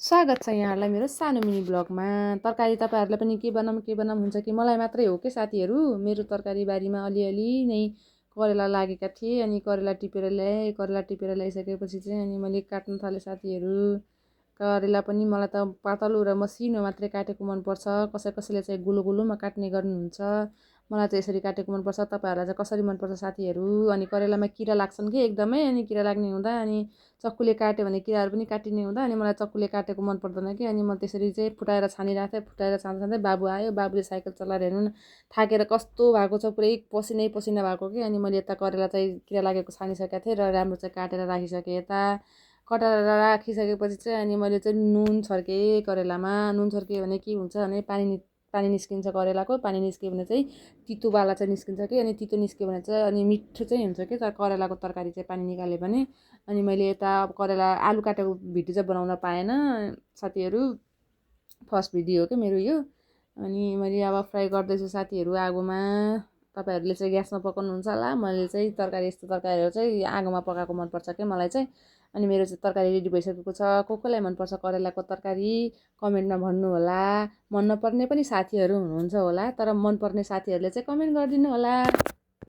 स्वागत छ यहाँहरूलाई मेरो सानो मिनी ब्लगमा। तरकारी तपाईँहरूलाई पनि के बनाऊँ हुन्छ कि मलाई मात्रै हो के साथीहरू। मेरो तरकारी बारीमा अलिअलि नै करेला लागेका थिए अनि करेला टिपेर ल्याएँ। करेला टिपेर ल्याइसकेपछि चाहिँ अनि मैले काट्न थालेँ साथीहरू। करेला पनि मलाई त पातलो र मसिनो मात्रै काटेको मनपर्छ। कसैले चाहिँ गोलो गोलोमा काट्ने गर्नुहुन्छ। मलाई चाहिँ यसरी काटेको मनपर्छ। तपाईँहरूलाई चाहिँ कसरी मनपर्छ साथीहरू। अनि करेलामा किरा लाग्छन् कि एकदमै, अनि किरा लाग्ने हुँदा अनि चक्कुले काट्यो भने किराहरू पनि काटिने हुँदा अनि मलाई चक्कुले काटेको मन पर्दैन कि। अनि म त्यसरी चाहिँ फुटाएर छानिरहेको थिएँ। फुटाएर छान्दा छान्दै बाबु आयो। बाबुले साइकल चलाएर हेर्नु न थाकेर कस्तो भएको छ, पुरै पसिनै पसिना भएको कि। अनि मैले यता करेला चाहिँ किरा लागेको छानिसकेको थिएँ र राम्रो चाहिँ काटेर राखिसकेँ यता। कटाएर राखिसकेपछि चाहिँ अनि मैले चाहिँ नुन छर्केँ करेलामा। नुन छर्केँ भने के हुन्छ भने पानी निस्किन्छ करेलाको। पानी निस्क्यो भने चाहिँ तितोवाला चाहिँ निस्किन्छ कि। अनि तितो निस्क्यो भने चाहिँ अनि मिठो चाहिँ हुन्छ कि तर करेलाको तरकारी चाहिँ पानी निकाल्यो भने। अनि मैले यता करेला आलु काटेको भिडियो चाहिँ बनाउन पाएन साथीहरू। फर्स्ट भिडियो हो क्या मेरो यो। अनि मैले अब फ्राई गर्दैछु साथीहरू आगोमा। तपाईँहरूले चाहिँ ग्यासमा पकाउनुहुन्छ होला। मैले चाहिँ तरकारी यस्तो तरकारीहरू चाहिँ आगोमा पकाएको मनपर्छ क्या मलाई चाहिँ। अनि मेरो चाहिँ तरकारी रेडी भइसकेको छ। कसलाई मनपर्छ करेलाको तरकारी कमेन्टमा भन्नुहोला। मन नपर्ने पनि साथीहरू हुनुहुन्छ होला, तर मनपर्ने साथीहरूले चाहिँ कमेन्ट गरिदिनु होला।